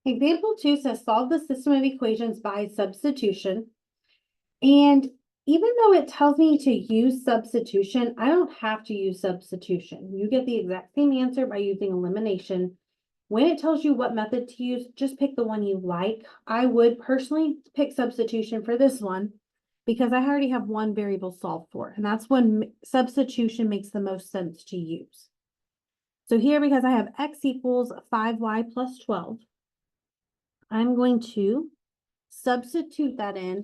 Example 2 says solve the system of equations by substitution. And even though it tells me to use substitution, I don't have to use substitution. You get the exact same answer by using elimination. When it tells you what method to use, just pick the one you like. I would personally pick substitution for this one because I already have one variable solved for, and that's when substitution makes the most sense to use. So here, because I have x equals 5y plus 12, I'm going to substitute that in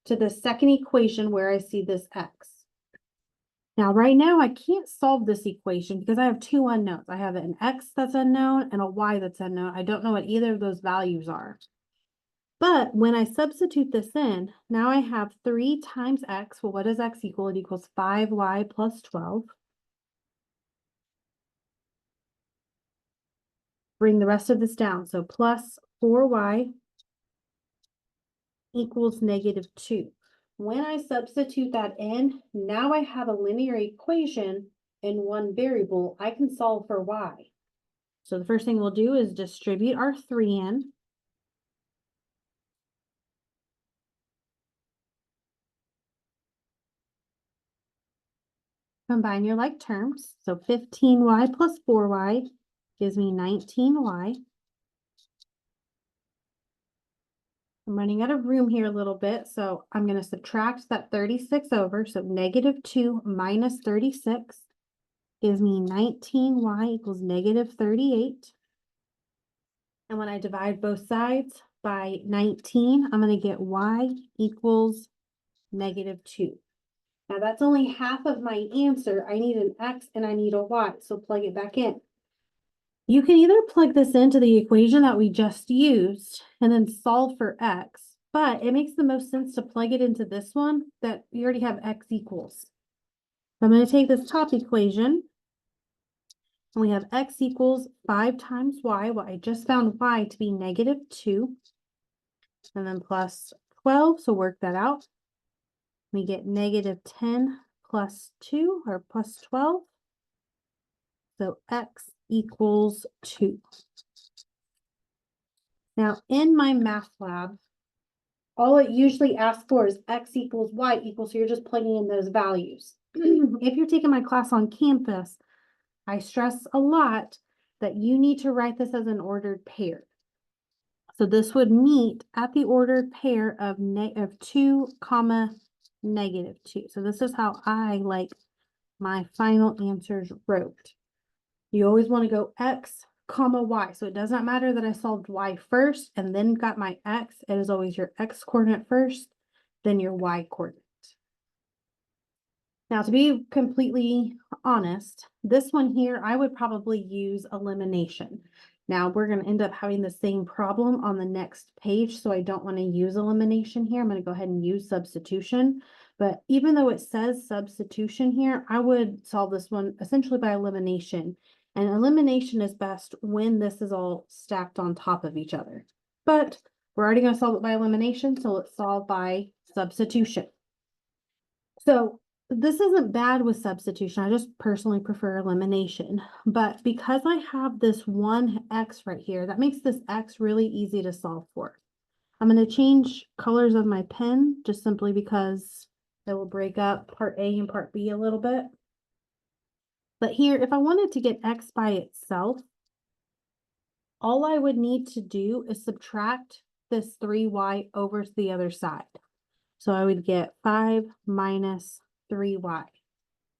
to the second equation where I see this x. Now, right now, I can't solve this equation because I have two unknowns. I have an x that's unknown and a y that's unknown. I don't know what either of those values are. But when I substitute this in, now I have 3 times x. Well, what does x equal? It equals 5y plus 12. Bring the rest of this down. So plus 4y equals -2. When I substitute that in, now I have a linear equation in one variable. I can solve for y. So the first thing we'll do is distribute our 3 in. Combine your like terms. So 15y plus 4y gives me 19y. I'm running out of room here a little bit, so I'm going to subtract that 36 over. So -2 minus 36 gives me 19y equals -38. And when I divide both sides by 19, I'm going to get y equals -2. Now that's only half of my answer. I need an x and I need a y, so plug it back in. You can either plug this into the equation that we just used and then solve for x, but it makes the most sense to plug it into this one that we already have x equals. So I'm going to take this top equation, and we have x equals 5 times y. Well, I just found y to be -2, and then plus 12, so work that out. We get -10 plus 2, or plus 12. So x equals 2. Now, in my math lab, all it usually asks for is x equals y equals, so you're just plugging in those values. If you're taking my class on campus, I stress a lot that you need to write this as an ordered pair. So this would meet at the ordered pair of 2, -2. So this is how I like my final answers wrote. You always want to go x, y. So it does not matter that I solved y first and then got my x. It is always your x coordinate first, then your y coordinate. Now, to be completely honest, this one here, I would probably use elimination. Now, we're going to end up having the same problem on the next page, so I don't want to use elimination here. I'm going to go ahead and use substitution. But even though it says substitution here, I would solve this one essentially by elimination. And elimination is best when this is all stacked on top of each other. But we're already going to solve it by elimination, so let's solve by substitution. So this isn't bad with substitution. I just personally prefer elimination. But because I have this one x right here, that makes this x really easy to solve for. I'm going to change colors of my pen just simply because it will break up part A and part B a little bit. But here, if I wanted to get x by itself, all I would need to do is subtract this 3y over to the other side. So I would get 5 minus 3y.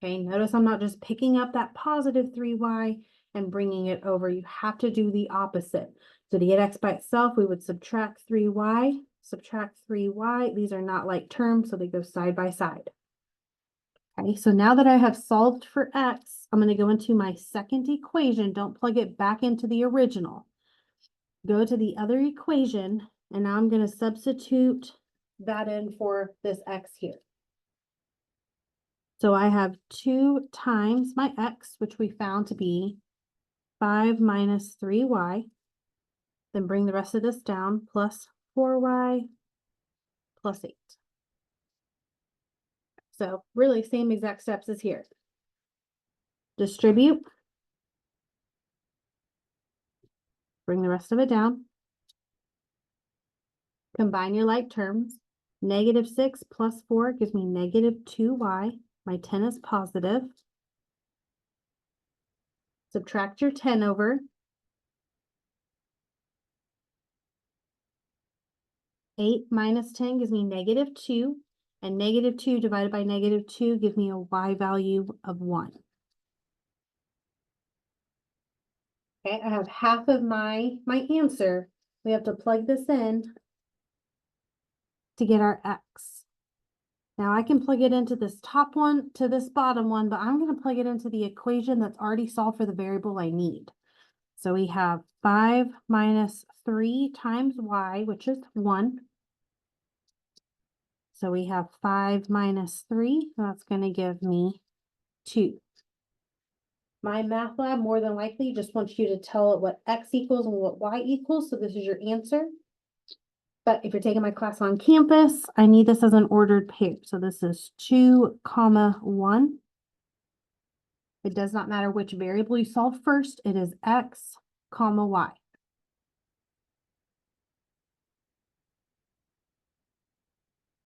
Okay, notice I'm not just picking up that positive 3y and bringing it over. You have to do the opposite. So to get x by itself, we would subtract 3y, subtract 3y. These are not like terms, so they go side by side. Okay, so now that I have solved for x, I'm going to go into my second equation. Don't plug it back into the original. Go to the other equation, and now I'm going to substitute that in for this x here. So I have 2 times my x, which we found to be 5 minus 3y. Then bring the rest of this down, plus 4y plus 8. So really same exact steps as here. Distribute. Bring the rest of it down. Combine your like terms. -6 plus 4 gives me -2y. My 10 is positive. Subtract your 10 over. 8 minus 10 gives me -2. And -2 divided by -2 gives me a y value of 1. Okay, I have half of my answer. We have to plug this in to get our x. Now I can plug it into this top one to this bottom one, but I'm going to plug it into the equation that's already solved for the variable I need. So we have 5 minus 3 times y, which is 1. So we have 5 minus 3, that's going to give me 2. My math lab more than likely just wants you to tell it what x equals and what y equals, so this is your answer. But if you're taking my class on campus, I need this as an ordered pair. So this is 2, 1. It does not matter which variable you solve first. It is x, y.